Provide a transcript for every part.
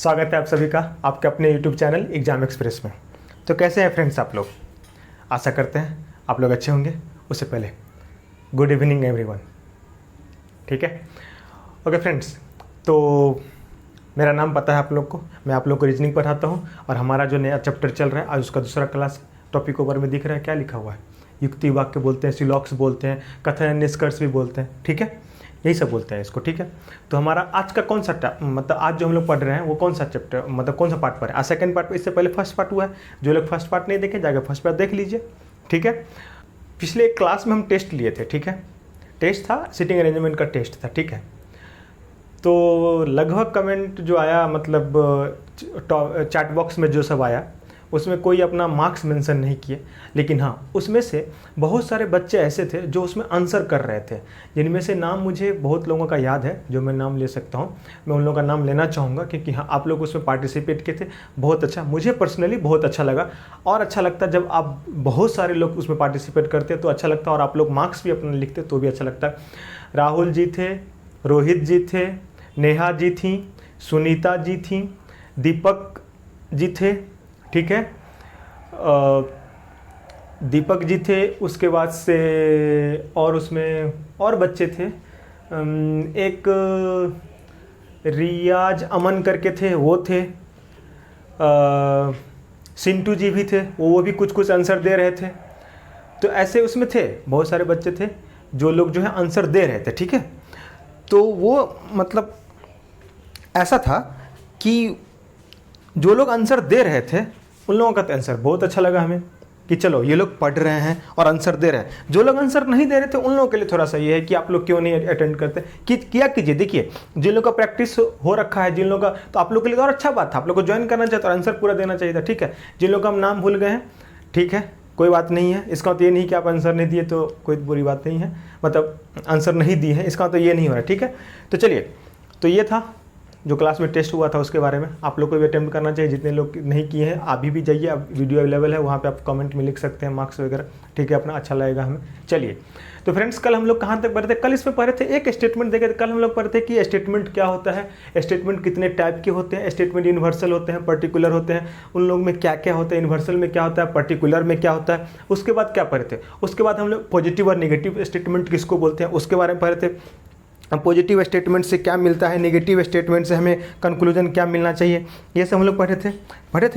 स्वागत है आप सभी का आपके अपने YouTube चैनल एग्जाम एक्सप्रेस में। तो कैसे हैं फ्रेंड्स आप लोग? आशा करते हैं आप लोग अच्छे होंगे। उससे पहले गुड इवनिंग एवरीवन। ठीक है, ओके फ्रेंड्स, तो मेरा नाम पता है आप लोग को, मैं आप लोग को रीजनिंग पढ़ाता हूँ और हमारा जो नया चैप्टर चल रहा है आज उसका दूसरा क्लास। टॉपिक ऊपर में दिख रहा है, क्या लिखा हुआ है? युक्ति वाक्य बोलते हैं, सिलॉक्स बोलते हैं, कथन निष्कर्ष भी बोलते हैं। ठीक है, यही सब बोलते हैं इसको। ठीक है, तो हमारा आज का कौन सा मतलब आज जो हम लोग पढ़ रहे हैं वो कौन सा चैप्टर मतलब कौन सा पार्ट पर है? आज सेकंड पार्ट। इससे पहले फर्स्ट पार्ट हुआ है। जो लोग फर्स्ट पार्ट नहीं देखे जाके फर्स्ट पार्ट देख लीजिए। ठीक है, पिछले एक क्लास में हम टेस्ट लिए थे। ठीक है, टेस्ट था, सिटिंग अरेंजमेंट का टेस्ट था। ठीक है, तो लगभग कमेंट जो आया मतलब चैट बॉक्स में जो सब आया उसमें कोई अपना मार्क्स मेंशन नहीं किए, लेकिन हाँ उसमें से बहुत सारे बच्चे ऐसे थे जो उसमें आंसर कर रहे थे, जिनमें से नाम मुझे बहुत लोगों का याद है जो मैं नाम ले सकता हूँ। मैं उन लोगों का नाम लेना चाहूँगा क्योंकि हाँ आप लोग उसमें पार्टिसिपेट किए थे। बहुत अच्छा, मुझे पर्सनली बहुत अच्छा लगा। और अच्छा लगता जब आप बहुत सारे लोग उसमें पार्टिसिपेट करते तो अच्छा लगता, और आप लोग मार्क्स भी अपना लिखते तो भी अच्छा लगता। राहुल जी थे, रोहित जी थे, नेहा जी थी, सुनीता जी थी, दीपक जी थे। ठीक है, दीपक जी थे, उसके बाद से और उसमें और बच्चे थे। एक रियाज अमन करके थे, वो थे। सिंटू जी भी थे, वो भी कुछ कुछ आंसर दे रहे थे। तो ऐसे उसमें थे बहुत सारे बच्चे थे जो लोग जो है आंसर दे रहे थे। ठीक है, तो वो मतलब ऐसा था कि जो लोग आंसर दे रहे थे उन लोगों का तो आंसर बहुत अच्छा लगा हमें कि चलो ये लोग पढ़ रहे हैं और आंसर दे रहे हैं। जो लोग आंसर नहीं दे रहे थे उन लोगों के लिए थोड़ा सा ये है कि आप लोग क्यों नहीं अटेंड करते किया कीजिए। देखिए जिन लोगों का प्रैक्टिस हो रखा है, जिन लोगों का, तो आप लोग के लिए तो और अच्छा बात था, आप लोग को ज्वाइन करना चाहिए और आंसर पूरा देना चाहिए था। ठीक है, जिन लोगों का हम नाम भूल गए हैं, ठीक है कोई बात नहीं है। इसका तो ये नहीं कि आप आंसर नहीं दिए तो कोई बुरी बात नहीं है, मतलब आंसर नहीं दिए हैं इसका तो ये नहीं हो रहा है। ठीक है, तो चलिए, तो ये था जो क्लास में टेस्ट हुआ था उसके बारे में। आप लोग को भी अटेम्प्ट करना चाहिए, जितने लोग नहीं किए हैं अभी भी जाइए, अब वीडियो अवेलेबल है वहाँ पे आप कमेंट में लिख सकते हैं मार्क्स वगैरह। ठीक है, अपना अच्छा लगेगा हमें। चलिए, तो फ्रेंड्स कल हम लोग कहाँ तक पढ़े थे? कल इसमें पढ़े थे एक स्टेटमेंट देखे थे। कल हम लोग पढ़े थे कि स्टेटमेंट क्या होता है, स्टेटमेंट कितने टाइप के होते हैं, स्टेटमेंट यूनिवर्सल होते हैं, पर्टिकुलर होते हैं, उन लोग में क्या क्या होता है, यूनिवर्सल में क्या होता है, पर्टिकुलर में क्या होता है। उसके बाद क्या पढ़े थे? उसके बाद हम लोग पॉजिटिव और नेगेटिव स्टेटमेंट किसको बोलते हैं उसके बारे में पढ़े थे। पॉजिटिव स्टेटमेंट से क्या मिलता है, नेगेटिव स्टेटमेंट से हमें कंक्लूजन क्या मिलना चाहिए, ये सब हम लोग पढ़े थे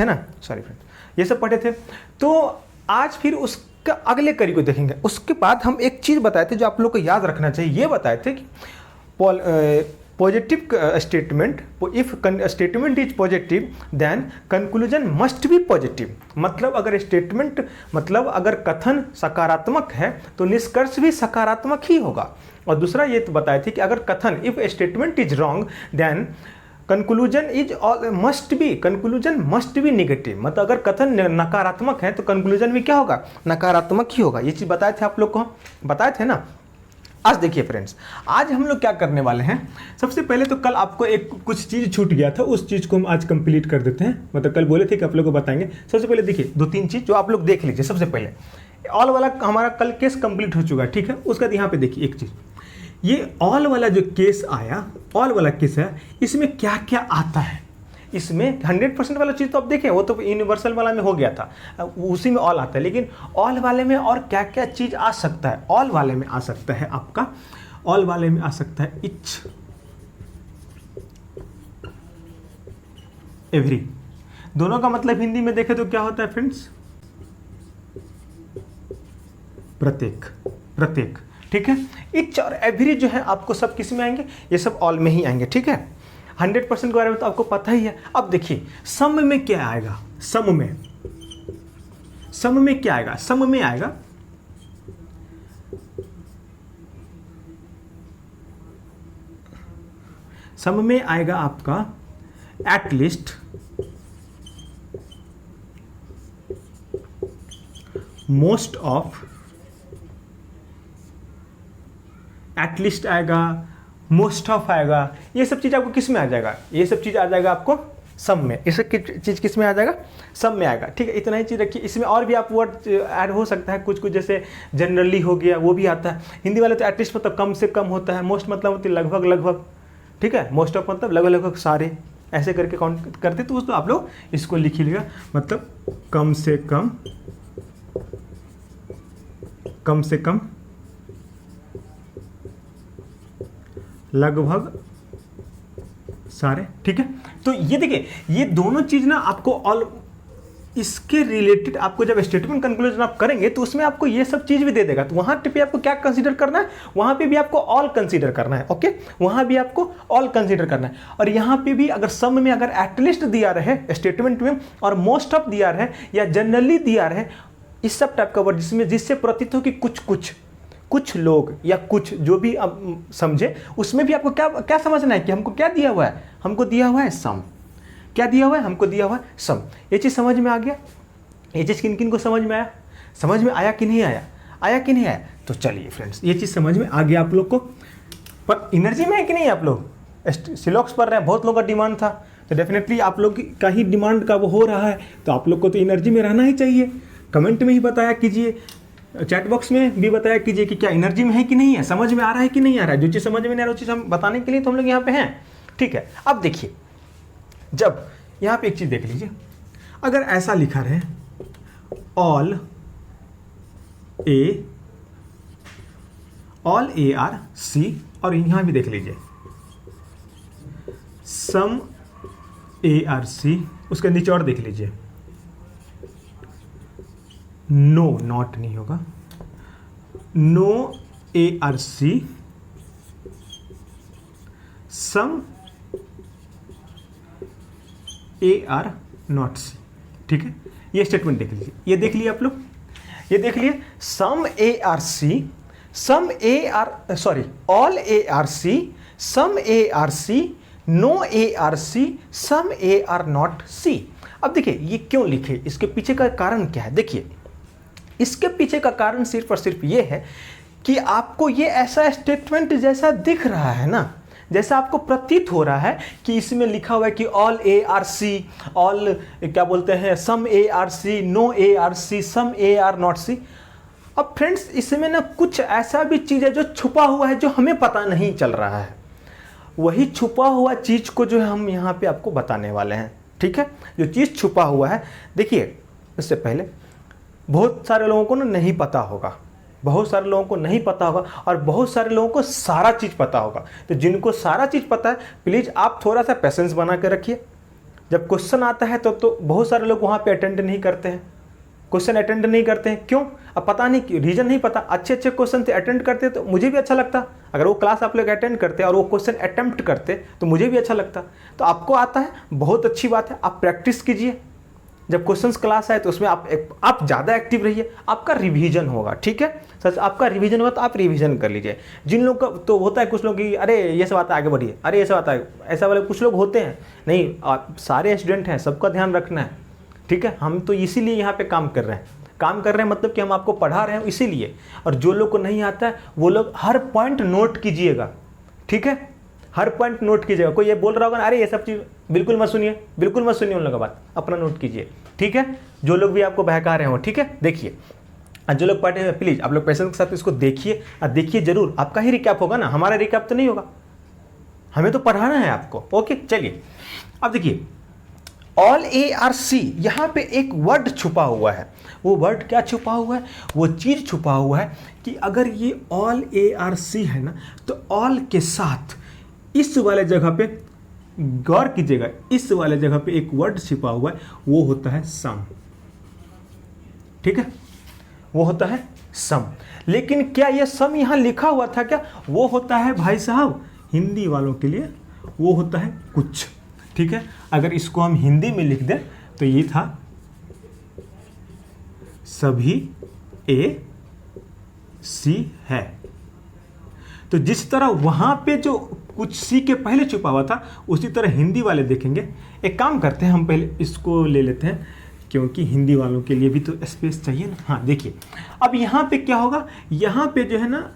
ना, सॉरी फ्रेंड, ये सब पढ़े थे। तो आज फिर उसका अगले कड़ी को देखेंगे। उसके बाद हम एक चीज़ बताए थे जो आप लोग को याद रखना चाहिए। ये बताए थे कि positive statement, if statement is positive then conclusion must be positive. मतलब अगर स्टेटमेंट मतलब अगर कथन सकारात्मक है तो निष्कर्ष भी सकारात्मक ही होगा। और दूसरा ये तो बताए थे कि अगर कथन if statement is wrong then conclusion must be negative. मतलब अगर कथन नकारात्मक है तो कंक्लूजन भी क्या होगा? नकारात्मक ही होगा। ये चीज़ बताए थे आप लोग को, बताए थे ना। आज देखिए फ्रेंड्स, आज हम लोग क्या करने वाले हैं। सबसे पहले तो कल आपको एक कुछ चीज़ छूट गया था, उस चीज़ को हम आज कंप्लीट कर देते हैं। मतलब कल बोले थे कि आप लोग को बताएंगे। सबसे पहले देखिए 2-3 चीज़ जो आप लोग देख लीजिए। सबसे पहले ऑल वाला हमारा कल केस कंप्लीट हो चुका है। ठीक है, उसके बाद यहाँ पे देखिए एक चीज़, ये ऑल वाला जो केस आया, ऑल वाला केस है, इसमें क्या क्या आता है। इसमें 100% वाला चीज़ तो आप देखें वो तो यूनिवर्सल वाला में हो गया था, उसी में ऑल आता है। लेकिन ऑल वाले में और क्या क्या चीज़ आ सकता है? ऑल वाले में आ सकता है आपका, ऑल वाले में आ सकता है इच, एवरी। दोनों का मतलब हिंदी में देखें तो क्या होता है फ्रेंड्स? प्रत्येक, प्रत्येक। ठीक है, इच और एवरी जो है आपको सब किस में आएंगे? ये सब ऑल में ही आएंगे। ठीक है, 100% के बारे में तो आपको पता ही है। अब देखिए सम में क्या आएगा? सम में क्या आएगा? सम में आएगा सम में आएगा आपका एटलीस्ट, मोस्ट ऑफ, एटलीस्ट आएगा, मोस्ट ऑफ आएगा। ये सब चीज़ आपको किस में आ जाएगा? ये सब चीज़ आ जाएगा आपको सम में। ये सब चीज़ किस में आ जाएगा? सम में आएगा। ठीक है, इतना ही चीज़ रखिए। इसमें और भी आप वर्ड ऐड हो सकता है कुछ कुछ, जैसे जनरली हो गया, वो भी आता है। हिंदी वाले तो एटलीस्ट मतलब कम से कम होता है, मोस्ट मतलब होती है लगभग लगभग। ठीक है, मोस्ट ऑफ मतलब लगभग लगभग सारे। ऐसे करके काउंट करते तो आप लोग इसको लिख ही लेगा, मतलब कम से कम लगभग सारे। ठीक है, तो ये देखिए ये दोनों चीज ना आपको ऑल इसके रिलेटेड आपको जब स्टेटमेंट कंक्लूजन आप करेंगे तो उसमें आपको ये सब चीज भी दे देगा। तो वहां पे आपको क्या कंसीडर करना है, वहां पे भी आपको ऑल कंसीडर करना है। ओके, वहां भी आपको ऑल कंसीडर करना है। और यहां पे भी अगर सम में अगर एटलीस्ट दिया रहे स्टेटमेंट में और मोस्ट ऑफ दिया रहे या जनरली दिया रहे, इस सब टाइप का वर्ड जिससे प्रतीत हो कि कुछ लोग या कुछ जो भी अब समझे, उसमें भी आपको क्या समझना है कि हमको क्या दिया हुआ है, हमको दिया हुआ है सम। क्या दिया हुआ है, हमको दिया हुआ है सम। ये चीज़ समझ में आ गया? ये चीज़ किन किन को समझ में आया? समझ में आया कि नहीं आया? आया कि नहीं आया? तो चलिए फ्रेंड्स, ये चीज़ समझ में आ गया आप लोग को। पर एनर्जी में है कि नहीं? आप लोग सिलॉक्स पढ़ रहे हैं, बहुत लोगों का डिमांड था, तो डेफिनेटली आप लोग का ही डिमांड का वो हो रहा है, तो आप लोग को तो एनर्जी में रहना ही चाहिए। कमेंट में ही बताया कीजिए, चैट बॉक्स में भी बताया कीजिए कि क्या एनर्जी में है कि नहीं है, समझ में आ रहा है कि नहीं आ रहा है। जो चीज़ समझ में नहीं आ रहा है वो चीज़ हम बताने के लिए तो हम लोग यहाँ पे हैं। ठीक है, अब देखिए, जब यहाँ पे एक चीज़ देख लीजिए, अगर ऐसा लिखा रहे ऑल ए आर सी, और यहाँ भी देख लीजिए सम ए आर सी, उसके नीचे और देख लीजिए नो, नॉट नहीं होगा, no A are C some A are not C. ठीक है, ये स्टेटमेंट देख लीजिए, ये देख लिए आप लोग, ये देख लिए some A are C, some A are sorry all A are C, some A are C, no A are C, some A are not C. अब देखिए ये क्यों लिखे, इसके पीछे का कारण क्या है? देखिए इसके पीछे का कारण सिर्फ और सिर्फ ये है कि आपको ये ऐसा स्टेटमेंट जैसा दिख रहा है ना, जैसा आपको प्रतीत हो रहा है कि इसमें लिखा हुआ है कि all A are C, all क्या बोलते हैं some A are C, no A are C, some A are not C. अब फ्रेंड्स इसमें ना कुछ ऐसा भी चीज़ है जो छुपा हुआ है, जो हमें पता नहीं चल रहा है। वही छुपा हुआ चीज़ को जो है हम यहाँ पे आपको बताने वाले हैं। ठीक है, जो चीज़ छुपा हुआ है, देखिए इससे पहले बहुत सारे लोगों को ना नहीं पता होगा, बहुत सारे लोगों को नहीं पता होगा, और बहुत सारे लोगों को सारा चीज़ पता होगा। तो जिनको सारा चीज़ पता है, प्लीज़ आप थोड़ा सा पेशेंस बना के रखिए। जब क्वेश्चन आता है तो बहुत सारे लोग वहाँ पे अटेंड नहीं करते हैं, क्वेश्चन अटेंड नहीं करते हैं। क्यों? अब पता नहीं, रीज़न नहीं पता। अच्छे अच्छे क्वेश्चन थे, अटेंड करते तो मुझे भी अच्छा लगता। अगर वो क्लास आप लोग अटेंड करते और वो क्वेश्चन अटेम्प्ट करते तो मुझे भी अच्छा लगता। तो आपको आता है, बहुत अच्छी बात है, आप प्रैक्टिस कीजिए। जब क्वेश्चंस क्लास आए तो उसमें आप ज़्यादा एक्टिव रहिए, आपका रिवीजन होगा। ठीक है, सच आपका रिवीजन होगा तो आप रिवीजन कर लीजिए। जिन लोग का तो होता है कुछ लोग कि अरे ये सब आता है आगे बढ़िए, अरे ये सब आता है, ऐसा वाले कुछ लोग होते हैं। नहीं, आप सारे स्टूडेंट हैं, सबका ध्यान रखना है। ठीक है, हम तो इसीलिए यहाँ पे काम कर रहे हैं, मतलब कि हम आपको पढ़ा रहे हैं इसीलिए। और जो लोग को नहीं आता है वो लोग हर पॉइंट नोट कीजिएगा। ठीक है, हर पॉइंट नोट कीजिएगा। कोई ये बोल रहा होगा ना अरे ये सब चीज़ बिल्कुल मत सुनिए, बिल्कुल मत सुनिए उन लोगों का बात, अपना नोट कीजिए। ठीक है, जो लोग भी आपको बहका रहे हो। ठीक है, देखिए जो लोग पढ़े हैं प्लीज़ आप लोग पेशेंस के साथ इसको देखिए, और देखिए जरूर, आपका ही रिकैप होगा ना, हमारा रिकैप तो नहीं होगा, हमें तो पढ़ाना है आपको। ओके, चलिए अब देखिए ऑल ए आर सी, यहाँ पे एक वर्ड छुपा हुआ है। वो वर्ड क्या छुपा हुआ है? वो चीज़ छुपा हुआ है कि अगर ये ऑल ए आर सी है ना, तो ऑल के साथ इस वाले जगह पे गौर कीजिएगा, इस वाले जगह पे एक वर्ड छिपा हुआ है, वो होता है सम। ठीक है, वो होता है सम। लेकिन क्या ये सम यहाँ लिखा हुआ था क्या? वो होता है भाई साहब हिंदी वालों के लिए, वो होता है कुछ। ठीक है, अगर इसको हम हिंदी में लिख दें तो ये था सभी ए सी है। तो जिस तरह वहां पे जो कुछ सी के पहले छुपा हुआ था, उसी तरह हिंदी वाले देखेंगे। एक काम करते हैं, हम पहले इसको ले लेते हैं क्योंकि हिंदी वालों के लिए भी तो स्पेस चाहिए ना। हाँ देखिए, अब यहाँ पे क्या होगा, यहाँ पे जो है ना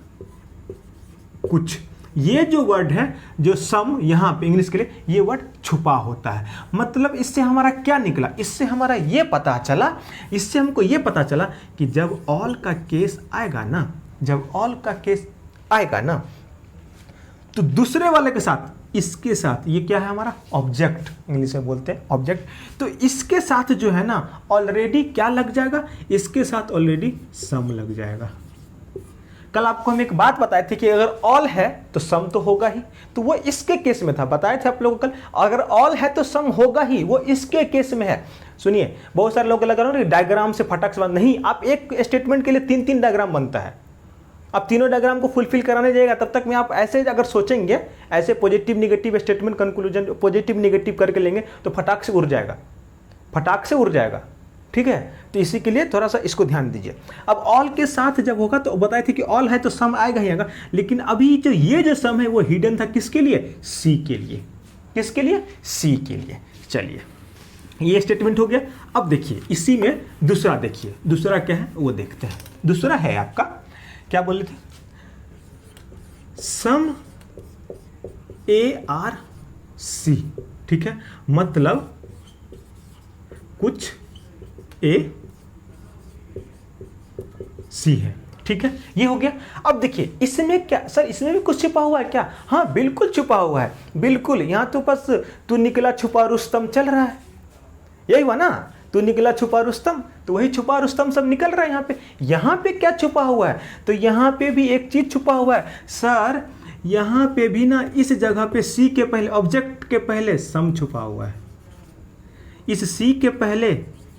कुछ, ये जो वर्ड है जो सम यहाँ पे इंग्लिश के लिए, ये वर्ड छुपा होता है। मतलब इससे हमारा क्या निकला? इससे हमारा ये पता चला, इससे हमको ये पता चला कि जब ऑल का केस आएगा ना, जब ऑल का केस आएगा ना, तो दूसरे वाले के साथ इसके साथ, ये क्या है हमारा ऑब्जेक्ट, इंग्लिश में बोलते हैं ऑब्जेक्ट, तो इसके साथ जो है ना ऑलरेडी क्या लग जाएगा, इसके साथ ऑलरेडी सम लग जाएगा। कल आपको हम एक बात बताए थे कि अगर ऑल है तो सम तो होगा ही, तो वो इसके केस में था, बताए थे आप लोगों को कल, अगर ऑल है तो सम होगा ही, वो इसके केस में है। सुनिए, बहुत सारे लोग लगा रहे हो डायग्राम से फटाक से नहीं, आप एक स्टेटमेंट के लिए 3-3 डायग्राम बनता है, आप तीनों डायग्राम को फुलफिल कराने जाएगा तब तक में आप ऐसे अगर सोचेंगे, ऐसे positive negative statement conclusion positive negative करके लेंगे तो फटाक से उड़ जाएगा, फटाक से उड़ जाएगा, ठीक है। तो इसी के लिए थोड़ा सा इसको ध्यान दीजिए। अब ऑल के साथ जब होगा तो बताए थे कि ऑल है तो सम आएगा ही आएगा, लेकिन अभी जो ये जो सम है वो हिडन था किसके लिए, सी के लिए, किसके लिए, सी के लिए। चलिए ये स्टेटमेंट हो गया। अब देखिए इसी में दूसरा, देखिए दूसरा क्या है वो देखते हैं। दूसरा है आपका, क्या बोले थे, सम ए आर सी, ठीक है, मतलब कुछ ए सी है, ठीक है, ये हो गया। अब देखिए इसमें क्या सर, इसमें भी कुछ छुपा हुआ है क्या, हाँ बिल्कुल छुपा हुआ है, बिल्कुल। यहां तो बस तू निकला छुपा रुस्तम चल रहा है, यही हुआ ना, तू निकला छुपा रुस्तम, तो वही छुपा रुस्तम सब निकल रहा है। यहाँ पे क्या छुपा हुआ है, तो यहाँ पे भी एक चीज छुपा हुआ है सर, यहाँ पे भी ना इस जगह पे सी के पहले, ऑब्जेक्ट के पहले सम छुपा हुआ है, इस सी के पहले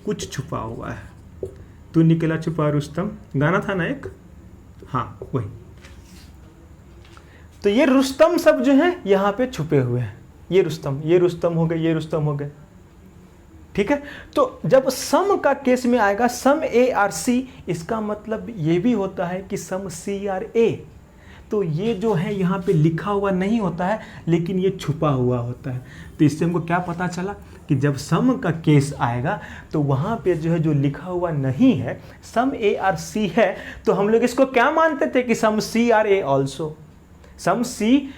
कुछ छुपा हुआ है। तू निकला छुपा रुस्तम गाना था ना एक, हाँ वही, तो ये रुस्तम सब जो है यहाँ पे छुपे हुए हैं, ये रुस्तम हो गए, ये रुस्तम हो गए, ठीक है। तो जब सम का केस में आएगा सम ए आर सी, इसका मतलब ये भी होता है कि सम सी आर ए, तो ये जो है यहाँ पे लिखा हुआ नहीं होता है, लेकिन ये छुपा हुआ होता है। तो इससे हमको क्या पता चला कि जब सम का केस आएगा तो वहाँ पे जो है जो लिखा हुआ नहीं है, सम ए आर सी है, तो हम लोग इसको क्या मानते थे कि सम सी आर ए ऑल्सो, सम सी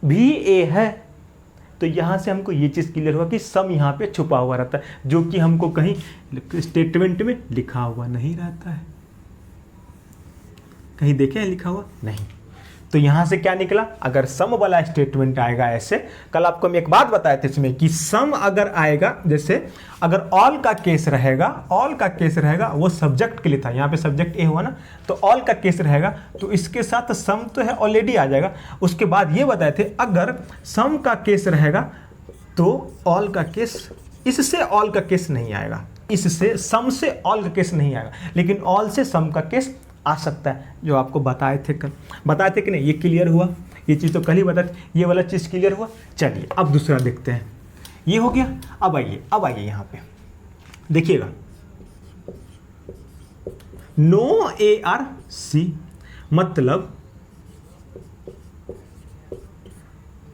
भी ए है। तो यहाँ से हमको ये चीज़ क्लियर हुआ कि सम यहाँ पे छुपा हुआ रहता है, जो कि हमको कहीं स्टेटमेंट में लिखा हुआ नहीं रहता है। कहीं देखे हैं लिखा हुआ नहीं। तो यहाँ से क्या निकला, अगर सम वाला स्टेटमेंट आएगा ऐसे, कल आपको हम एक बात बताए थे इसमें कि सम अगर आएगा, जैसे अगर ऑल का केस रहेगा, ऑल का केस रहेगा वो सब्जेक्ट के लिए था, यहाँ पे सब्जेक्ट ए हुआ ना, तो ऑल का केस रहेगा तो इसके साथ सम तो है ऑलरेडी आ जाएगा। उसके बाद ये बताए थे अगर सम का केस रहेगा तो ऑल का केस, इससे ऑल का केस नहीं आएगा, इससे सम से ऑल का केस नहीं आएगा, लेकिन ऑल से सम का केस आ सकता है, जो आपको बताए थे कल, बताए थे कि नहीं, ये क्लियर हुआ, ये चीज़ तो कल ही बताए थे, ये वाला चीज़ क्लियर हुआ। चलिए अब दूसरा देखते हैं, ये हो गया। अब आइए यहाँ पे देखिएगा, नो ए आर सी मतलब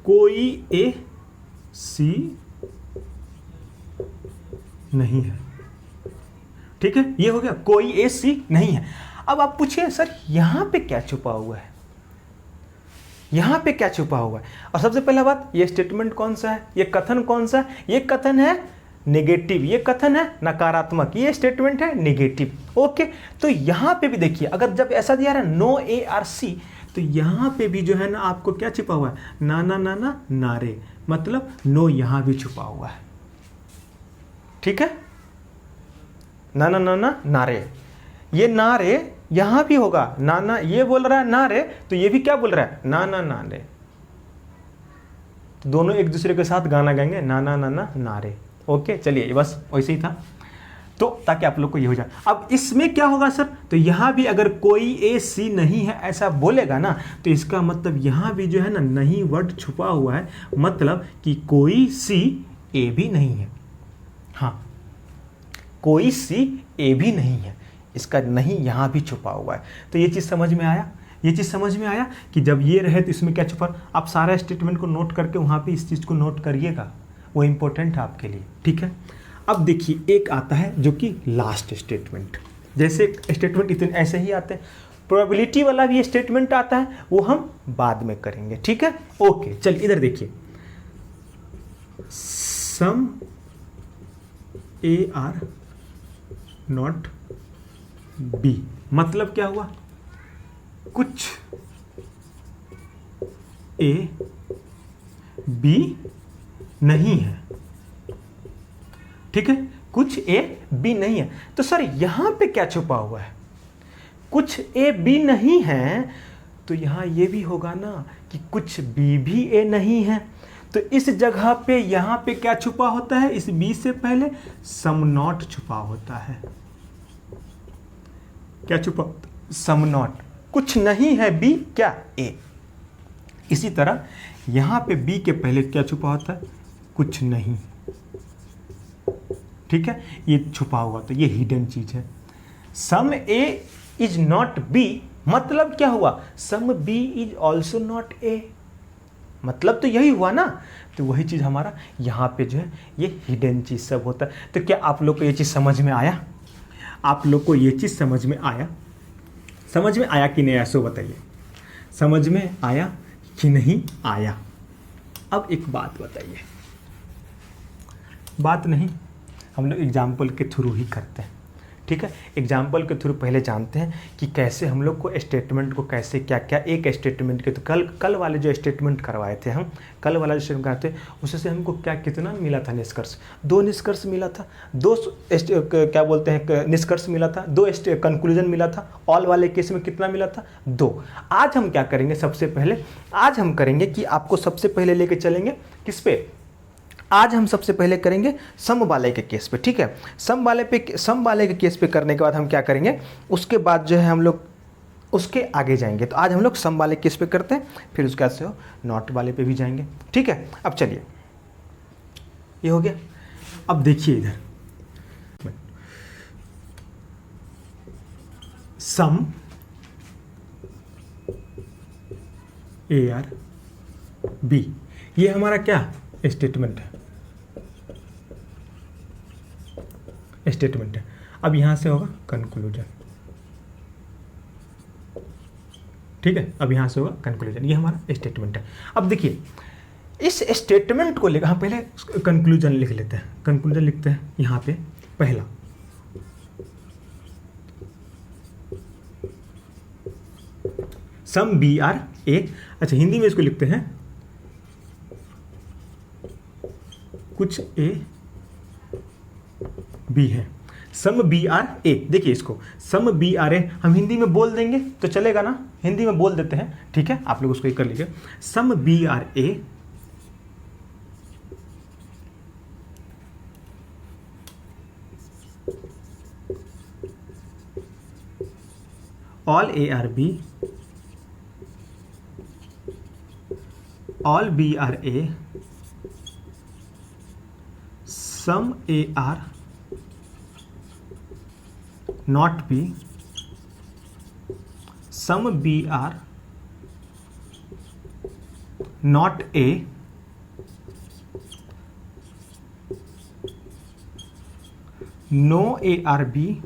कोई ए सी नहीं है, ठीक है, ये हो गया, कोई ए सी नहीं है। अब आप पूछिए सर यहां पे क्या छुपा हुआ है, यहां पे क्या छुपा हुआ है। और सबसे पहला बात, ये स्टेटमेंट कौन सा है, ये कथन कौन सा है, ये कथन है नेगेटिव, ये कथन है नकारात्मक, ये स्टेटमेंट है नेगेटिव। ओके, तो यहां पे भी देखिए, अगर जब ऐसा दिया रहा नो ए आर सी, तो यहां पे भी जो है ना आपको क्या छुपा हुआ है, नाना नाना नारे, मतलब नो यहां भी छुपा हुआ है, ठीक है, नाना नाना नारे, ये नारे यहां भी होगा, नाना ये बोल रहा है नारे, तो ये भी क्या बोल रहा है, नाना नारे, तो दोनों एक दूसरे के साथ गाना गाएंगे, नाना नाना नारे। ओके, चलिए बस वैसे ही था, तो ताकि आप लोग को ये हो जाए। अब इसमें क्या होगा सर, तो यहां भी अगर कोई ए सी नहीं है ऐसा बोलेगा ना, तो इसका मतलब यहां भी जो है ना नहीं वर्ड छुपा हुआ है, मतलब कि कोई सी ए भी नहीं है, हाँ कोई सी ए भी नहीं है, इसका नहीं यहां भी छुपा हुआ है। तो ये चीज समझ में आया, ये चीज समझ में आया कि जब ये रहे तो इसमें क्या छुपा। आप सारा स्टेटमेंट को नोट करके वहां पे इस चीज को नोट करिएगा, वो इंपॉर्टेंट है आपके लिए, ठीक है। अब देखिए एक आता है जो कि लास्ट स्टेटमेंट, जैसे स्टेटमेंट इतने ऐसे ही आते हैं, प्रोबेबिलिटी वाला भी स्टेटमेंट आता है, वो हम बाद में करेंगे, ठीक है। ओके, चलिए इधर देखिए, some A are not B, मतलब क्या हुआ, कुछ ए बी नहीं है, ठीक है, कुछ ए बी नहीं है। तो सर यहां पे क्या छुपा हुआ है, कुछ ए बी नहीं है, तो यहां ये भी होगा ना कि कुछ बी भी ए नहीं है। तो इस जगह पे यहां पे क्या छुपा होता है, इस बी से पहले सम नॉट छुपा होता है। क्या छुपा, सम नॉट, कुछ नहीं है बी क्या ए। इसी तरह यहां पे बी के पहले क्या छुपा होता है, कुछ नहीं, ठीक है, ये छुपा हुआ, तो ये हिडन चीज है। Some A is not B, मतलब क्या हुआ, some B is also not A, मतलब तो यही हुआ ना। तो वही चीज हमारा यहाँ पे जो है ये हिडन चीज सब होता है। तो क्या आप लोग को ये चीज समझ में आया, आप लोग को ये चीज समझ में आया, समझ में आया कि नहीं आया, सो बताइए, समझ में आया कि नहीं आया। अब एक बात बताइए, बात नहीं, हम लोग एग्जाम्पल के थ्रू ही करते हैं, ठीक है। एग्जाम्पल के थ्रू पहले जानते हैं कि कैसे हम लोग को स्टेटमेंट को कैसे क्या क्या, एक स्टेटमेंट के, तो कल वाले जो स्टेटमेंट करवाए थे हम, कल वाला जो स्टेटमेंट करते उससे हमको क्या कितना मिला था निष्कर्ष, 2 निष्कर्ष मिला था, 2 क्या बोलते हैं निष्कर्ष मिला था, 2 कंक्लूजन मिला था। ऑल वाले केस में कितना मिला था, 2। आज हम क्या करेंगे, सबसे पहले आज हम करेंगे कि आपको सबसे पहले लेके चलेंगे किस पे, आज हम सबसे पहले करेंगे सम वाले के केस पे, ठीक है। सम वाले के केस पे करने के बाद हम क्या करेंगे, उसके बाद जो है हम लोग उसके आगे जाएंगे। तो आज हम लोग सम वाले केस पे करते हैं, फिर उसके बाद से हो नॉट वाले पे भी जाएंगे, ठीक है। अब चलिए, ये हो गया। अब देखिए इधर, सम ए आर बी, ये हमारा क्या स्टेटमेंट है, स्टेटमेंट है। अब यहां से होगा कंक्लूजन, ठीक है, अब यहां से होगा कंक्लूजन, ये हमारा स्टेटमेंट है। अब देखिए इस स्टेटमेंट को लेकर हम पहले कंक्लूजन लिख लेते हैं, कंक्लूजन लिखते हैं यहां पे पहला, सम बी आर ए, अच्छा हिंदी में इसको लिखते हैं कुछ ए बी है, सम बी आर ए। देखिए इसको सम बी आर ए हम हिंदी में बोल देंगे तो चलेगा ना, हिंदी में बोल देते हैं, ठीक है, आप लोग उसको कर लीजिए। Some B are A all A are B, all B are A, some A are not B, some B are not A, no A are B,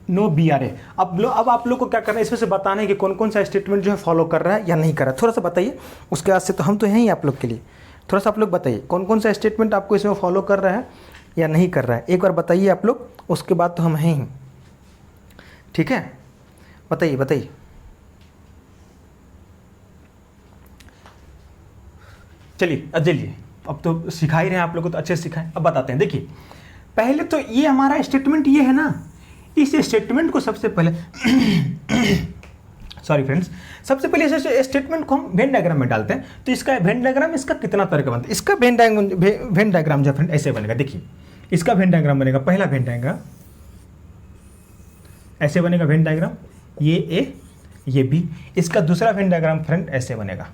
no B are A. अब आप लोग को क्या करना है, इसमें से बताना है कि कौन कौन सा स्टेटमेंट जो है फॉलो कर रहा है या नहीं कर रहा है, थोड़ा सा बताइए। उसके बाद से तो हम तो हैं ही आप लोग के लिए, थोड़ा सा आप लोग बताइए कौन कौन सा स्टेटमेंट आपको इसमें फॉलो कर रहा है या नहीं कर रहा है, एक बार बताइए आप लोग, उसके बाद तो हम हैं ही, ठीक है। बताइए बताइए, चलिए अब तो सिखा ही रहे हैं आप लोग को, तो अच्छे से सिखाएं। अब बताते हैं, देखिए पहले तो ये हमारा स्टेटमेंट ये है ना, इस स्टेटमेंट को सबसे पहले सॉरी फ्रेंड्स, सबसे पहले इस स्टेटमेंट को हम वेन डायग्राम में डालते हैं। तो इसका वेन डायग्राम, इसका कितना तरह का बनता है, इसका वेन डायग्राम जो फ्रेंड ऐसे बनेगा। देखिए इसका वेन डायग्राम बनेगा, पहला वेन डायग्राम ऐसे बनेगा, वेन डायग्राम ये ए ये बी। इसका दूसरा वेन डायग्राम फ्रेंड ऐसे बनेगा,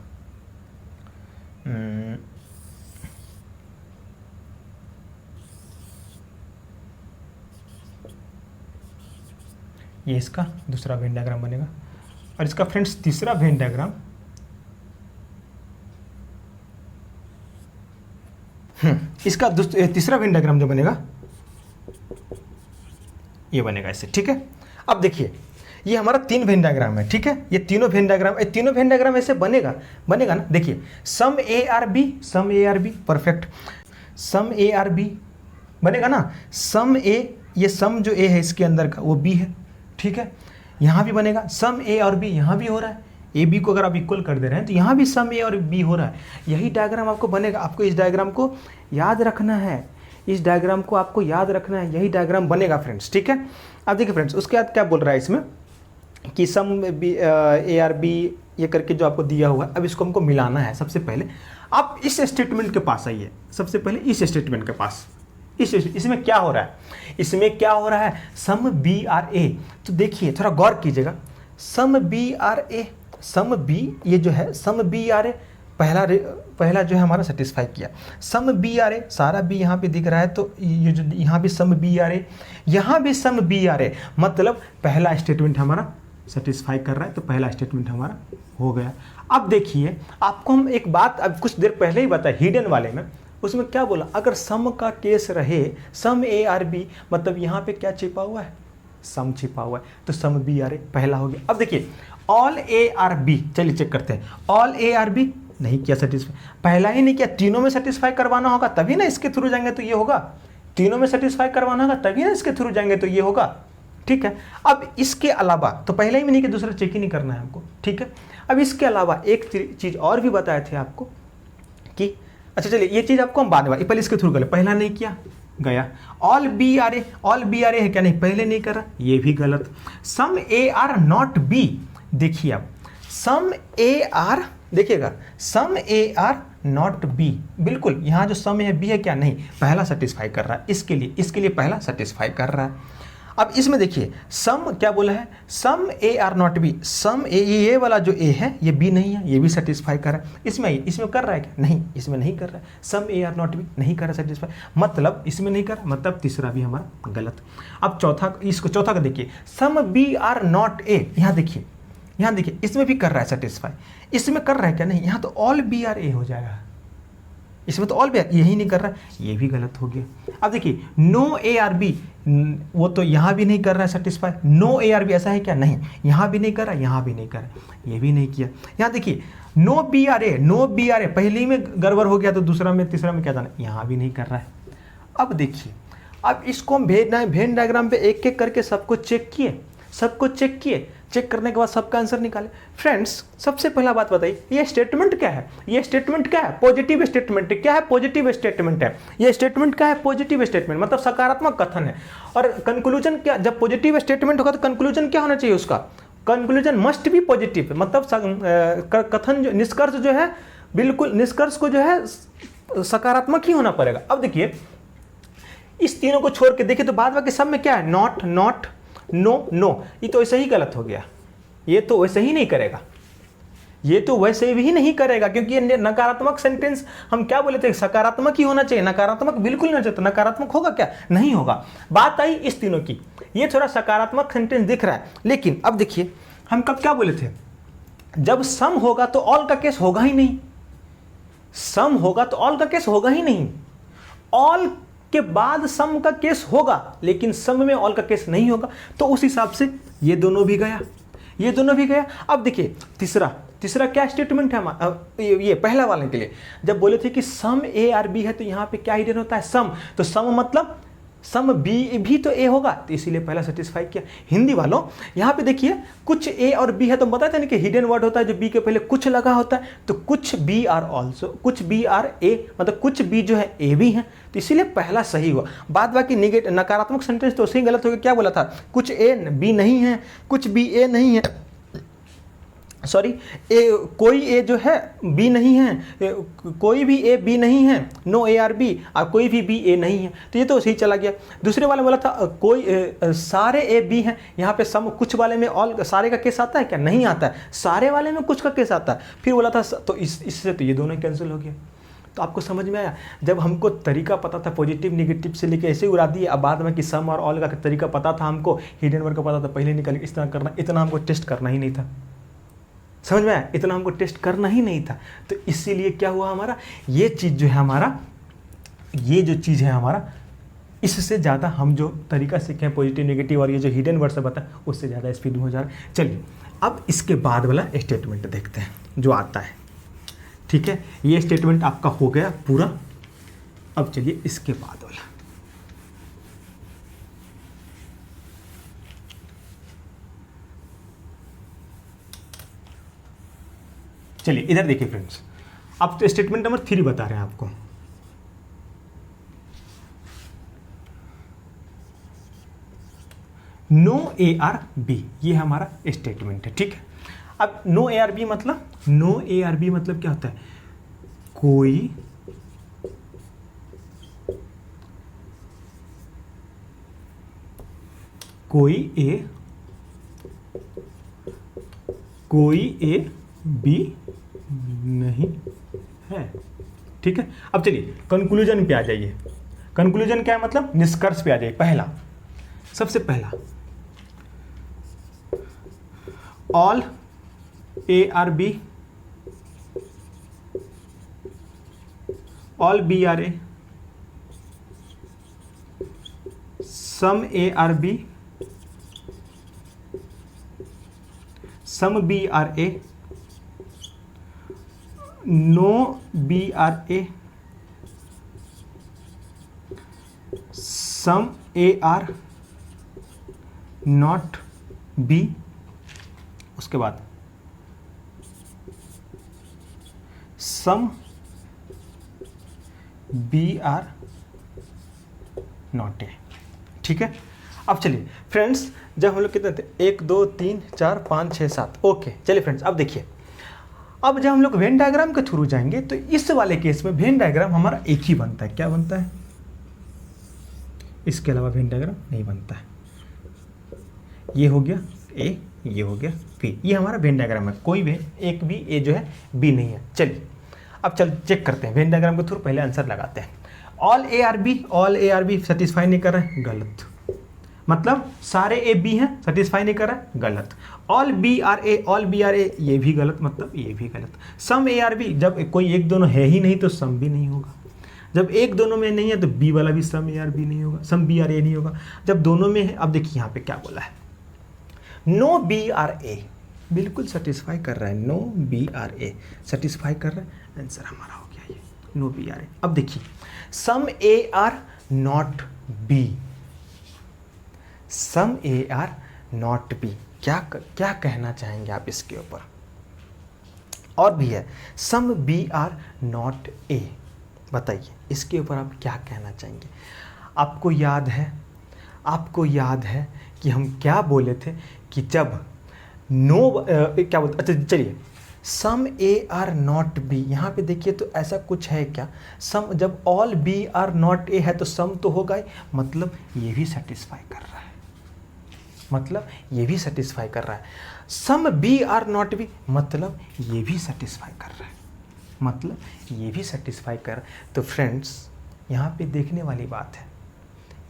ये इसका दूसरा वेन डायग्राम बनेगा। और इसका फ्रेंड्स तीसरा वेन डायग्राम इसका तीसरा वेन डायग्राम जो बनेगा ये बनेगा ऐसे, ठीक है। अब देखिए ये हमारा 3 वेन डायग्राम है, ठीक है। ये तीनों वेन डायग्राम ऐसे बनेगा ना। देखिए some A are B, some A are B, perfect, some A are B बनेगा ना। सम ए, ये सम जो ए है इसके अंदर का वो बी है, ठीक है। यहाँ भी बनेगा सम ए और बी, यहाँ भी हो रहा है, ए बी को अगर आप इक्वल कर दे रहे हैं तो यहाँ भी सम ए और बी हो रहा है। यही डायग्राम आपको बनेगा, आपको इस डायग्राम को याद रखना है, इस डायग्राम को आपको याद रखना है, यही डायग्राम बनेगा फ्रेंड्स, ठीक है। अब देखिए फ्रेंड्स, उसके बाद क्या बोल रहा है इसमें कि some B A are B ये करके जो आपको दिया हुआ है, अब इसको हमको मिलाना है। सबसे पहले आप इस स्टेटमेंट के पास आइए, सबसे पहले इस स्टेटमेंट के पास। इसमें क्या हो रहा है, इसमें क्या हो रहा है, सम बी आर ए। तो देखिए थोड़ा गौर कीजिएगा, some B are A, some B ये जो है सम बी आर ए पहला जो है हमारा सेटिस्फाई किया। सम बी आर ए, सारा बी यहाँ पे दिख रहा है, तो ये जो यहाँ भी सम बी आर ए, यहाँ भी सम बी आर ए, मतलब पहला स्टेटमेंट हमारा सेटिस्फाई कर रहा है, तो पहला स्टेटमेंट हमारा हो गया। अब देखिए आपको हम एक बात अब कुछ देर पहले ही बताया हिडन वाले में, उसमें क्या बोला, अगर सम का केस रहे, सम ए आर बी, मतलब यहाँ पे क्या छिपा हुआ है, सम छिपा हुआ है, तो सम बी आर ए पहला हो गया। अब देखिए ऑल ए आर बी, चलिए चेक करते हैं, ऑल ए आर बी नहीं किया सेटिस्फाई, पहला ही नहीं किया, तीनों में सेटिस्फाई करवाना होगा तभी ना इसके थ्रू जाएंगे तो ये होगा, तीनों में सेटिस्फाई करवाना होगा तभी ना इसके थ्रू जाएंगे तो ये होगा, ठीक है। अब इसके अलावा तो पहले ही नहीं कि दूसरा चेक ही नहीं करना है हमको, ठीक है। अब इसके अलावा एक चीज़ और भी बताए थे आपको कि अच्छा चलिए ये चीज़ आपको हम बाद में, पहले इसके थ्रू कर ले, पहला नहीं किया गया। All B are A, all B are A है क्या, नहीं पहले नहीं करा, ये भी गलत। Some A are not B, देखिए अब सम ए आर, देखिएगा some A are not B, बिल्कुल यहाँ जो सम है बी है क्या, नहीं पहला सेटिस्फाई कर रहा है, इसके लिए पहला सेटिस्फाई कर रहा है। अब इसमें देखिए सम क्या बोला है, some A are not B, some ए, ये वाला जो ए है ये बी नहीं है, ये भी सेटिस्फाई कर रहा है। इसमें कर रहा है क्या, नहीं इसमें नहीं कर रहा है, some A are not B नहीं कर रहा सेटिस्फाई, मतलब इसमें नहीं कर, मतलब तीसरा भी हमारा गलत। अब चौथा का देखिए, some B are not A, यहाँ देखिए इसमें भी कर रहा है सेटिस्फाई, इसमें कर रहा है क्या, नहीं यहाँ तो ऑल बी आर ए हो जाएगा, इसमें तो ऑल बी आर, यही नहीं कर रहा है, ये भी गलत हो गया। अब देखिए नो ए आर बी, वो तो यहाँ भी नहीं कर रहा है satisfy, no A are B ऐसा है क्या, नहीं यहाँ भी नहीं कर रहा, यहाँ भी नहीं कर रहा, ये भी नहीं किया। यहाँ देखिए no B are A, no B are A पहले ही में गड़बड़ हो गया तो दूसरा में तीसरा में क्या जाना, यहाँ भी नहीं कर रहा है। अब देखिए अब इसको हम वेन डायग्राम पे एक एक करके सबको चेक किए, चेक करने के बाद सबका आंसर निकाले। फ्रेंड्स सबसे पहला बात बताइए, ये स्टेटमेंट क्या है, ये स्टेटमेंट क्या है, पॉजिटिव स्टेटमेंट, क्या है पॉजिटिव स्टेटमेंट है, ये स्टेटमेंट क्या है, पॉजिटिव स्टेटमेंट मतलब सकारात्मक कथन है। और कंक्लूजन क्या, जब पॉजिटिव स्टेटमेंट होगा तो कंक्लूजन क्या होना चाहिए उसका, कंक्लूजन मस्ट बी पॉजिटिव, मतलब कथन जो निष्कर्ष जो है, बिल्कुल निष्कर्ष को जो है सकारात्मक ही होना पड़ेगा। अब देखिए इस तीनों को छोड़ के देखिए तो बाद बाकी सब में क्या है, नॉट, नो, ये तो वैसे ही गलत हो गया, ये तो वैसे ही नहीं करेगा, ये तो वैसे भी नहीं करेगा, क्योंकि ये नकारात्मक सेंटेंस हम क्या बोले थे, सकारात्मक ही होना चाहिए, नकारात्मक बिल्कुल नहीं चाहिए, तो नकारात्मक होगा क्या, नहीं होगा। बात आई इस तीनों की, ये थोड़ा सकारात्मक सेंटेंस दिख रहा है, लेकिन अब देखिए हम कब क्या बोले थे, जब सम होगा तो ऑल का केस होगा ही नहीं, सम होगा तो ऑल का केस होगा ही नहीं, ऑल के बाद सम का केस होगा लेकिन सम में ऑल का केस नहीं होगा, तो उस हिसाब से ये दोनों भी गया, अब देखिए तीसरा क्या स्टेटमेंट है हमारा, ये पहला वाले के लिए जब बोले थे कि सम ए आर बी है तो यहाँ पे क्या हिडन होता है, सम, तो सम मतलब सम बी भी तो ए होगा, तो इसीलिए पहला सेटिस्फाई किया। हिंदी वालों यहाँ पे देखिए कुछ ए और बी है तो बताते हैं कि हिडन वर्ड होता है जो बी के पहले कुछ लगा होता है, तो कुछ बी आर ऑल्सो, कुछ बी आर ए, मतलब कुछ बी जो है ए भी है, तो इसीलिए पहला सही हुआ। बाद बाकी नकारात्मक सेंटेंस तो सही गलत हो गया, क्या बोला था, कुछ ए बी नहीं है, कुछ बी ए नहीं है, सॉरी कोई ए जो है बी नहीं है, कोई भी ए बी नहीं है, नो ए आर बी, और कोई भी बी ए नहीं है, तो ये तो सही चला गया। दूसरे वाले बोला था कोई सारे ए बी हैं, यहाँ पे सम कुछ वाले में ऑल सारे का केस आता है क्या, नहीं आता है, सारे वाले में कुछ का केस आता है, फिर बोला था तो इससे तो ये दोनों कैंसिल हो गया। तो आपको समझ में आया, जब हमको तरीका पता था पॉजिटिव निगेटिव से लेके ऐसे उड़ा दिए, अब बाद में कि सम और ऑल का तरीका पता था हमको, हिडन वर्ड का पता था, पहले निकल इस तरह करना, इतना हमको टेस्ट करना ही नहीं था, समझ में आया, इतना हमको टेस्ट करना ही नहीं था। तो इसीलिए क्या हुआ हमारा, ये चीज़ जो है हमारा, ये जो चीज़ है हमारा, इससे ज़्यादा हम जो तरीका सीखे पॉजिटिव नेगेटिव और ये जो हिडन वर्ड से बता, उससे ज़्यादा स्पीड में हो जा रहा है। चलिए अब इसके बाद वाला स्टेटमेंट देखते हैं जो आता है, ठीक है, ये स्टेटमेंट आपका हो गया पूरा। अब चलिए इसके बाद वाला, चलिए इधर देखिए फ्रेंड्स, अब तो स्टेटमेंट नंबर 3 बता रहे हैं आपको। नो ए आर बी, ये हमारा स्टेटमेंट है, ठीक है। अब नो ए आर बी मतलब, नो ए आर बी मतलब क्या होता है, कोई ए बी नहीं है, ठीक है। अब चलिए कंक्लूजन पे आ जाइए। कंक्लूजन क्या है, मतलब निष्कर्ष पे आ जाइए। पहला, सबसे पहला, all A are B, all B are A, some A are B, some B are A, no B are A, some A are not B, उसके बाद some B are not A, ठीक है। अब चलिए फ्रेंड्स, जब हम लोग कितने थे, 1 2 3 4 5 6 7, ओके। चलिए फ्रेंड्स, अब देखिए, अब जब हम लोग वेन डायग्राम के थ्रू जाएंगे तो इस वाले केस में वेन डायग्राम हमारा एक ही बनता है। क्या बनता है, इसके अलावा वेन डायग्राम नहीं बनता है। ये हो गया ए, ये हो गया बी, ये हमारा वेन डायग्राम है। कोई भी एक भी ए जो है बी नहीं है। चलिए अब चेक करते हैं वेन डायग्राम के थ्रू, पहले आंसर लगाते हैं। All A are B, all A are B satisfy नहीं कर रहा है, गलत। मतलब सारे ए बी हैं, सेटिस्फाई नहीं कर रहा है, गलत। All B are A, all B are A, ये भी गलत, मतलब ये भी गलत। सम ए आर बी, जब कोई एक दोनों है ही नहीं तो सम भी नहीं होगा। जब एक दोनों में नहीं है तो बी वाला भी सम ए आर बी नहीं होगा, सम बी आर ए नहीं होगा। जब दोनों में है, अब देखिए यहाँ पे क्या बोला है, नो बी आर ए, बिल्कुल सेटिस्फाई कर रहा है, no B are A satisfy कर रहा है, आंसर हमारा हो गया ये, नो बी आर ए। अब देखिए some A are not B, some A are not B, क्या कहना चाहेंगे आप इसके ऊपर। और भी है some B are not A, बताइए इसके ऊपर आप क्या कहना चाहेंगे। आपको याद है कि हम क्या बोले थे कि जब नो क्या बोलते, अच्छा चलिए, सम ए आर नॉट बी, यहाँ पे देखिए तो ऐसा कुछ है क्या, सम जब all B are not A है तो सम तो होगा ही, मतलब ये भी सेटिस्फाई कर रहा है, मतलब ये भी सेटिस्फाई कर रहा है। Some B are not B, मतलब ये भी सेटिस्फाई कर रहा है, मतलब ये भी सेटिस्फाई कर। तो फ्रेंड्स यहाँ पे देखने वाली बात है,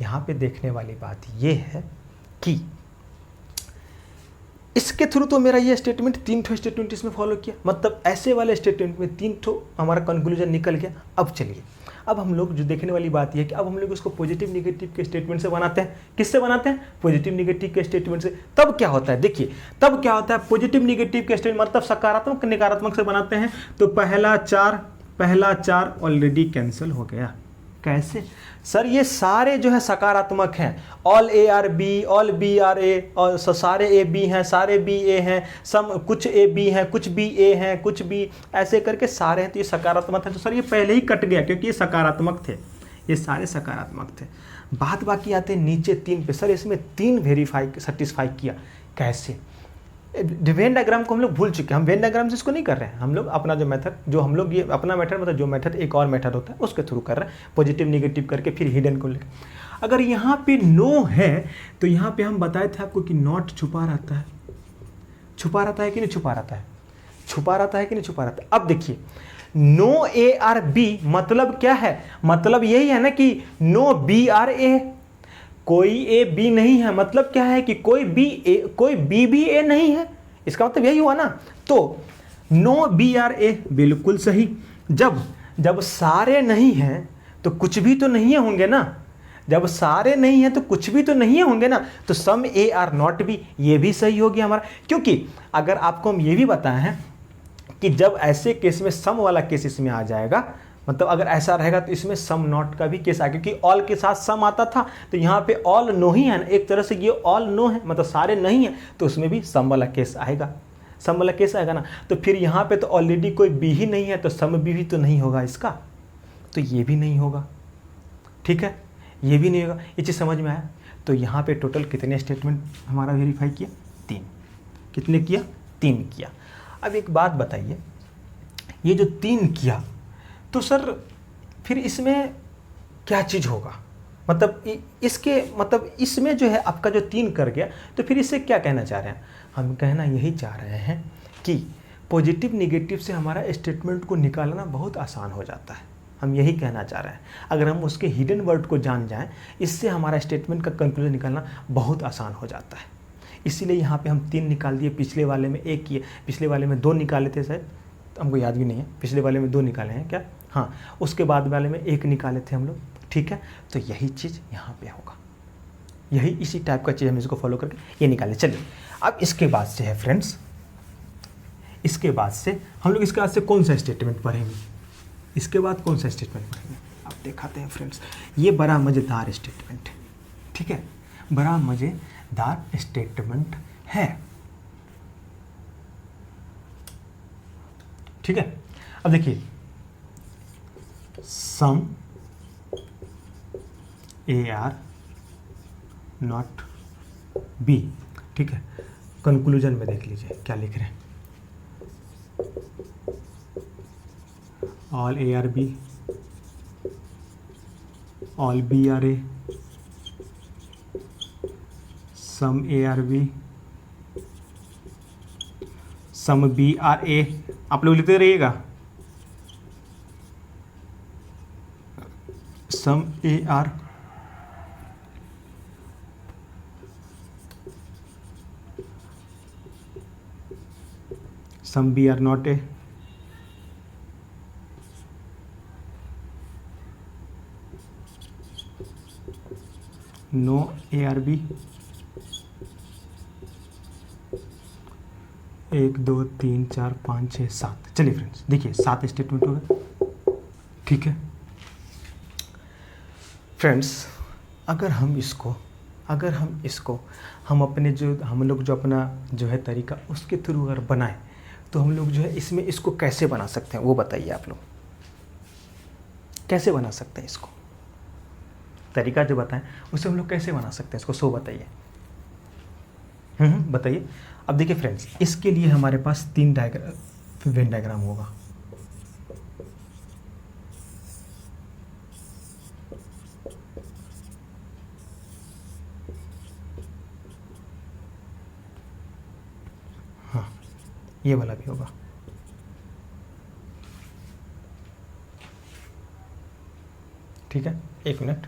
यहाँ पे देखने वाली बात ये है कि इसके थ्रू तो मेरा ये स्टेटमेंट 3 ठो स्टेटमेंट इसमें फॉलो किया, मतलब ऐसे वाले स्टेटमेंट में 3 ठो हमारा कंक्लूजन निकल गया। अब चलिए, अब हम लोग जो देखने वाली बात ये है कि अब हम लोग इसको पॉजिटिव निगेटिव के स्टेटमेंट से बनाते हैं। किससे बनाते हैं, पॉजिटिव निगेटिव के स्टेटमेंट से। तब क्या होता है, देखिए तब क्या होता है, पॉजिटिव निगेटिव के स्टेटमेंट मतलब सकारात्मक नकारात्मक से बनाते हैं। तो पहला 4 ऑलरेडी कैंसिल हो गया। कैसे सर, ये सारे जो है सकारात्मक हैं, all A are B, all B are A, और सारे ए बी हैं, सारे बी ए हैं, सम कुछ ए बी हैं, कुछ बी ए हैं, कुछ बी, ऐसे करके सारे हैं, तो ये सकारात्मक है। तो सर ये पहले ही कट गया क्योंकि ये सकारात्मक थे, ये सारे सकारात्मक थे। बात बाकी आते हैं नीचे 3 पे। सर इसमें 3 वेरीफाई सेटिस्फाई किया, कैसे। वेन डायग्राम को हम लोग भूल चुके हैं, हम वेन डायग्राम से इसको नहीं कर रहे हैं। हम लोग अपना जो मेथड, जो हम लोग ये अपना मेथड, मतलब जो मेथड एक और मेथड होता है उसके थ्रू कर रहे हैं, पॉजिटिव निगेटिव करके फिर हिडन को लेकर। अगर यहाँ पे नो है तो यहाँ पे हम बताए थे आपको कि नॉट छुपा रहता है, छुपा रहता है कि नहीं छुपा रहता है, छुपा रहता है कि नहीं छुपा रहता है। अब देखिए नो ए आर बी मतलब क्या है, मतलब यही है ना कि नो बी आर ए, कोई ए बी नहीं है, मतलब क्या है कि कोई बी भी ए नहीं है, इसका मतलब यही हुआ ना। तो नो बी आर ए बिल्कुल सही। जब सारे नहीं हैं तो कुछ भी तो नहीं होंगे ना, जब सारे नहीं हैं तो कुछ भी तो नहीं होंगे ना। तो सम ए आर नॉट बी, ये भी सही हो गया हमारा, क्योंकि अगर आपको हम ये भी बताए हैं कि जब ऐसे केस में सम वाला केस इसमें आ जाएगा, मतलब अगर ऐसा रहेगा तो इसमें सम नॉट का भी केस आ, क्योंकि ऑल के साथ सम आता था, तो यहाँ पे ऑल नो ही है ना, एक तरह से ये ऑल नो है, मतलब सारे नहीं है, तो उसमें भी सम वाला केस आएगा, सम वाला केस आएगा ना। तो फिर यहाँ पे तो ऑलरेडी कोई बी ही नहीं है, तो सम बी भी तो नहीं होगा इसका, तो ये भी नहीं होगा, ठीक है, ये भी नहीं होगा। ये चीज़ समझ में आया। तो यहाँ पे टोटल कितने स्टेटमेंट हमारा वेरीफाई किया? 3। कितने किया? 3 किया। अब एक बात बताइए, ये जो 3 किया तो सर फिर इसमें क्या चीज़ होगा? मतलब इसके मतलब इसमें जो है आपका जो 3 कर गया, तो फिर इससे क्या कहना चाह रहे हैं? हम कहना यही चाह रहे हैं कि पॉजिटिव निगेटिव से हमारा स्टेटमेंट को निकालना बहुत आसान हो जाता है। हम यही कहना चाह रहे हैं, अगर हम उसके हिडन वर्ड को जान जाएं, इससे हमारा स्टेटमेंट का कंक्लूजन निकालना बहुत आसान हो जाता है। इसीलिए यहाँ पे हम 3 निकाल दिए, पिछले वाले में 1 किए, पिछले वाले में 2 निकाले थे शायद, तो हमको याद भी नहीं है, पिछले वाले में 2 निकाले हैं क्या? हाँ, उसके बाद वाले में 1 निकाले थे हम लोग, ठीक है। तो यही चीज़ यहाँ पे होगा, यही इसी टाइप का चीज़ हम इसको फॉलो करके ये निकालें। चलिए अब इसके बाद से है फ्रेंड्स, इसके बाद से हम लोग इसके बाद से कौन सा स्टेटमेंट पढ़ेंगे? इसके बाद कौन सा स्टेटमेंट पढ़ेंगे? आप दिखाते हैं फ्रेंड्स, ये बड़ा मज़ेदार स्टेटमेंट है, ठीक है, बड़ा मज़ेदार स्टेटमेंट है, ठीक है। अब देखिए, some A are not B, ठीक है। कंक्लूजन में देख लीजिए क्या लिख रहे हैं, all A are B, all B are A, some A are B, some B are A. आप लोग लिखते रहिएगा, some A are some B are not A, no A are B, 1 2 3 4 5 6 7। चलिए फ्रेंड्स देखिए 7 स्टेटमेंट हो गए, ठीक है फ्रेंड्स। अगर हम इसको हम अपने जो हम लोग जो अपना जो है तरीका उसके थ्रू अगर बनाएं, तो हम लोग जो है इसमें इसको कैसे बना सकते हैं वो बताइए। आप लोग कैसे बना सकते हैं इसको? तरीका जो बताएं उसे हम लोग कैसे बना सकते हैं इसको, सो बताइए। बताइए। अब देखिए फ्रेंड्स, इसके लिए हमारे पास 3 वेन डायग्राम होगा। हाँ, ये वाला भी होगा, ठीक है। 1 मिनट,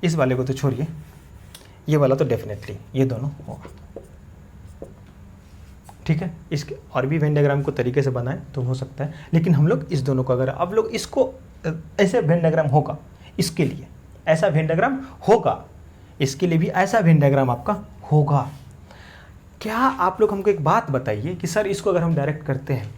इस वाले को तो छोड़िए, ये वाला तो डेफिनेटली ये दोनों होगा, ठीक है। इसके और भी वेन डायग्राम को तरीके से बनाएं तो हो सकता है, लेकिन हम लोग इस दोनों को अगर आप लोग इसको ऐसे वेन डायग्राम होगा, इसके लिए ऐसा वेन डायग्राम होगा, इसके लिए भी ऐसा वेन डायग्राम आपका होगा। क्या आप लोग हमको एक बात बताइए कि सर इसको अगर हम डायरेक्ट करते हैं,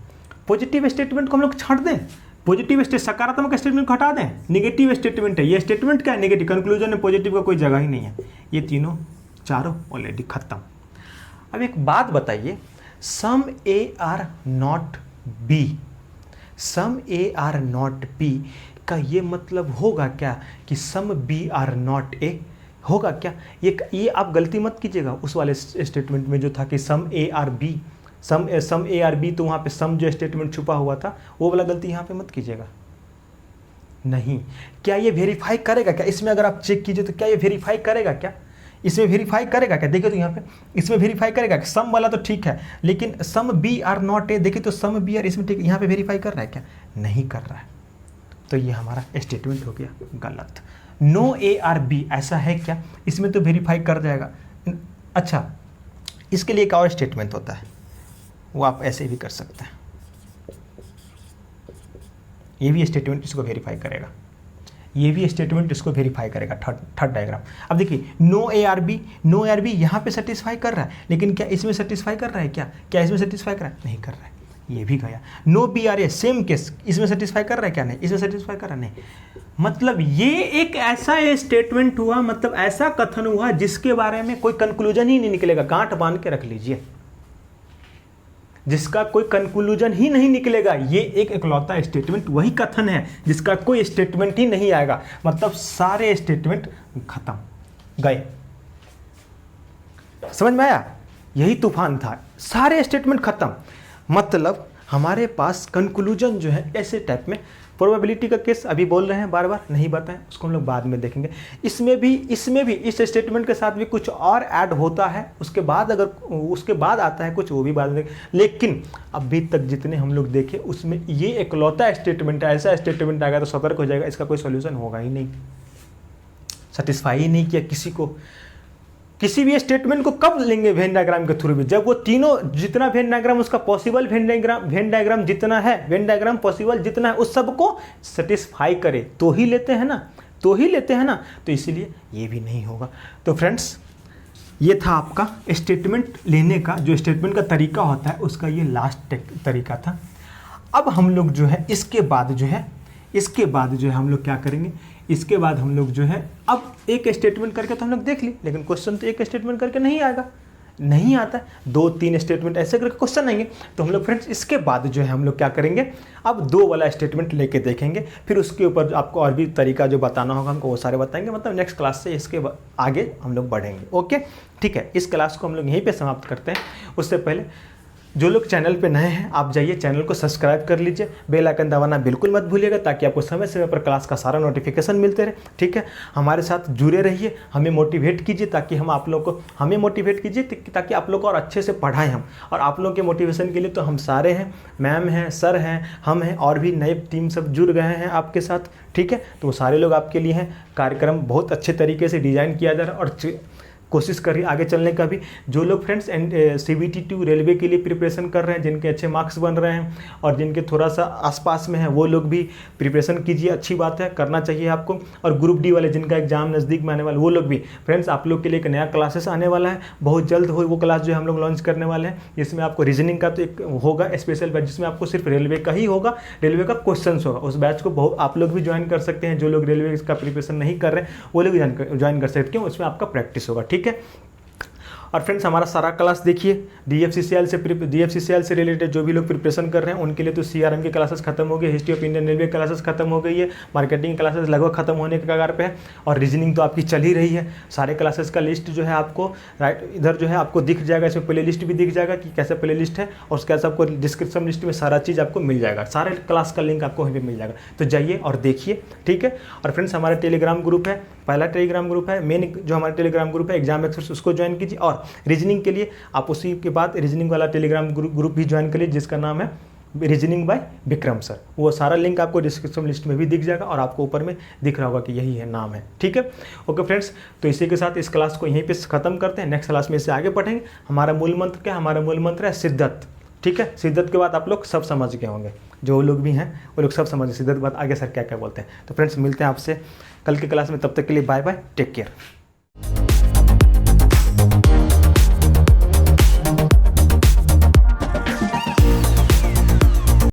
पॉजिटिव स्टेटमेंट को हम लोग छांट दें, पॉजिटिव सकारात्मक स्टेटमेंट को हटा दें, नेगेटिव स्टेटमेंट है ये, स्टेटमेंट क्या है? नेगेटिव। कंक्लूजन में पॉजिटिव का कोई जगह ही नहीं है, ये तीनों चारों ऑलरेडी खत्म। अब एक बात बताइए, some A are not B, some A are not B का ये मतलब होगा क्या कि some B are not A होगा क्या? ये आप गलती मत कीजिएगा उस वाले स्टेटमेंट में जो था कि some A are B, some A are B, तो वहाँ पे सम जो स्टेटमेंट छुपा हुआ था वो वाला गलती यहाँ पे मत कीजिएगा। नहीं, क्या ये वेरीफाई करेगा क्या? इसमें अगर आप चेक कीजिए तो क्या ये वेरीफाई करेगा क्या? इसमें वेरीफाई करेगा क्या? देखिए तो यहाँ पे इसमें वेरीफाई करेगा, सम वाला तो ठीक है, लेकिन some B are not A, देखिए तो सम बी आर इसमें ठीक, यहाँ पे वेरीफाई कर रहा है क्या? नहीं कर रहा है, तो ये हमारा स्टेटमेंट हो गया गलत। नो ए आर बी ऐसा है क्या? इसमें तो वेरीफाई कर जाएगा। अच्छा, इसके लिए एक और स्टेटमेंट होता है, वो आप ऐसे भी कर सकते हैं, ये भी स्टेटमेंट इसको वेरीफाई करेगा, ये भी स्टेटमेंट इसको वेरीफाई करेगा। Third diagram. अब देखिए, नो ए आर बी यहाँ पे सेटिस्फाई कर रहा है, लेकिन क्या इसमें सेटिस्फाई कर रहा है क्या? क्या इसमें सेटिस्फाई कर रहा है? नहीं कर रहा है, ये भी गया। No B are A, same case, इसमें सेटिस्फाई कर रहा है क्या? नहीं, इसमें सेटिस्फाई कर रहा है, नहीं। मतलब ये एक ऐसा स्टेटमेंट हुआ, मतलब ऐसा कथन हुआ जिसके बारे में कोई कंक्लूजन ही नहीं निकलेगा, गांठ बांध के रख लीजिए। जिसका कोई कंक्लूजन ही नहीं निकलेगा। ये एक इकलौता स्टेटमेंट वही कथन है जिसका कोई स्टेटमेंट ही नहीं आएगा, मतलब सारे स्टेटमेंट खत्म गए। समझ में आया? यही तूफान था, सारे स्टेटमेंट खत्म, मतलब हमारे पास कंक्लूजन जो है ऐसे टाइप में। प्रोबेबिलिटी का केस अभी बोल रहे हैं, बार बार नहीं बताएं, उसको हम लोग बाद में देखेंगे। इसमें भी इस स्टेटमेंट के साथ भी कुछ और ऐड होता है, उसके बाद आता है कुछ, वो भी बाद में देखें। लेकिन अभी तक जितने हम लोग देखे उसमें ये इकलौता स्टेटमेंट है। ऐसा स्टेटमेंट आ गया तो सतर्क हो जाएगा, इसका कोई सोल्यूशन होगा ही नहीं, सेटिस्फाई ही नहीं किया किसी को। किसी भी स्टेटमेंट को कब लेंगे वेन डायग्राम के थ्रू भी, जब वो तीनों जितना वेन डायग्राम उसका पॉसिबल वेन डायग्राम जितना है, वेन डायग्राम पॉसिबल जितना है, उस सबको सेटिस्फाई करे तो ही लेते हैं ना, तो इसीलिए ये भी नहीं होगा। तो फ्रेंड्स, ये था आपका स्टेटमेंट लेने का, जो स्टेटमेंट का तरीका होता है उसका ये लास्ट तरीका था। अब हम लोग जो है इसके बाद जो है हम लोग क्या करेंगे, इसके बाद हम लोग जो है अब एक स्टेटमेंट करके तो हम लोग देख ली, लेकिन क्वेश्चन तो एक स्टेटमेंट करके नहीं आएगा, नहीं आता, 2-3 स्टेटमेंट ऐसे करके क्वेश्चन आएंगे। तो हम लोग फ्रेंड्स इसके बाद जो है हम लोग क्या करेंगे, अब 2 वाला स्टेटमेंट लेके देखेंगे, फिर उसके ऊपर आपको और भी तरीका जो बताना होगा हमको वो सारे बताएंगे। मतलब नेक्स्ट क्लास से इसके आगे हम लोग बढ़ेंगे। ओके, ठीक है, इस क्लास को हम लोग यहीं पे समाप्त करते हैं। उससे पहले जो लोग चैनल पे नए हैं, आप जाइए चैनल को सब्सक्राइब कर लीजिए, बेल आइकन दबाना बिल्कुल मत भूलिएगा, ताकि आपको समय समय पर क्लास का सारा नोटिफिकेशन मिलते रहे। ठीक है, हमारे साथ जुड़े रहिए, हमें मोटिवेट कीजिए, ताकि हम आप लोग को हमें मोटिवेट कीजिए, ताकि आप लोग को और अच्छे से पढ़ाएं हम। और आप लोगों के मोटिवेशन के लिए तो हम सारे हैं, मैम हैं, सर हैं, हम हैं, और भी नए टीम सब जुड़ गए हैं आपके साथ। ठीक है, तो वो सारे लोग आपके लिए हैं। कार्यक्रम बहुत अच्छे तरीके से डिज़ाइन किया जा रहा है और कोशिश करिए आगे चलने का भी। जो लोग फ्रेंड्स CBT2 रेलवे के लिए प्रिपरेशन कर रहे हैं, जिनके अच्छे मार्क्स बन रहे हैं और जिनके थोड़ा सा आसपास में है, वो लोग भी प्रिपरेशन कीजिए, अच्छी बात है, करना चाहिए आपको। और ग्रुप डी वाले जिनका एग्जाम नज़दीक में आने वाला, वो लोग भी फ्रेंड्स, आप लोग के लिए एक नया क्लासेस आने वाला है, बहुत जल्द हो वो क्लास जो हम लोग लॉन्च करने वाले हैं, जिसमें आपको रीजनिंग का तो एक होगा स्पेशल बैच, जिसमें आपको सिर्फ रेलवे का ही होगा, रेलवे का क्वेश्चन होगा। उस बैच को बहुत आप लोग भी ज्वाइन कर सकते हैं, जो लोग रेलवे का प्रिपरेशन नहीं कर रहे हैं वो लोग ज्वाइन कर सकते हैं, क्यों, उसमें आपका प्रैक्टिस होगा। ठीक है, और फ्रेंड्स हमारा सारा क्लास देखिए, DFCCL से रिलेटेड जो भी लोग प्रिपरेशन कर रहे हैं उनके लिए तो CRM की क्लासेस खत्म हो गई, history of Indian railway classes खत्म हो गई है, मार्केटिंग क्लासेस लगभग खत्म होने के कगार पे है, और रीजनिंग तो आपकी चल ही रही है। सारे क्लासेस का लिस्ट जो है आपको इधर जो है आपको दिख जाएगा, इसमें प्ले लिस्ट भी दिख जाएगा कि कैसा प्ले लिस्ट है, और उसके बाद आपको डिस्क्रिप्शन लिस्ट में सारा चीज़ आपको मिल जाएगा, सारे क्लास का लिंक आपको वहीं पर मिल जाएगा। तो जाइए और देखिए। ठीक है, और फ्रेंड्स हमारा टेलीग्राम ग्रुप है, पहला टेलीग्राम ग्रुप है, मेन जो हमारा टेलीग्राम ग्रुप है एग्जाम एक्सपर्ट, उसको ज्वाइन कीजिए। और रीजनिंग के लिए आप उसी के बाद रीजनिंग वाला टेलीग्राम ग्रुप भी ज्वाइन करिए, जिसका नाम है रीजनिंग बाय विक्रम सर। वो सारा लिंक आपको डिस्क्रिप्शन लिस्ट में भी दिख जाएगा, और आपको ऊपर में दिख रहा होगा कि यही है नाम है। ठीक है, ओके फ्रेंड्स, तो इसी के साथ इस क्लास को यहीं पे ख़त्म करते हैं। नेक्स्ट क्लास में इससे आगे पढ़ेंगे। हमारा मूल मंत्र क्या है? हमारा मूल मंत्र है शिद्दत। ठीक है, शिद्दत के बाद आप लोग सब समझ गए होंगे, जो लोग भी हैं वो लोग सब समझ गए शिद्दत के बाद आगे सर क्या क्या बोलते हैं। तो फ्रेंड्स मिलते हैं आपसे कल की क्लास में, तब तक के लिए बाय बाय, टेक केयर।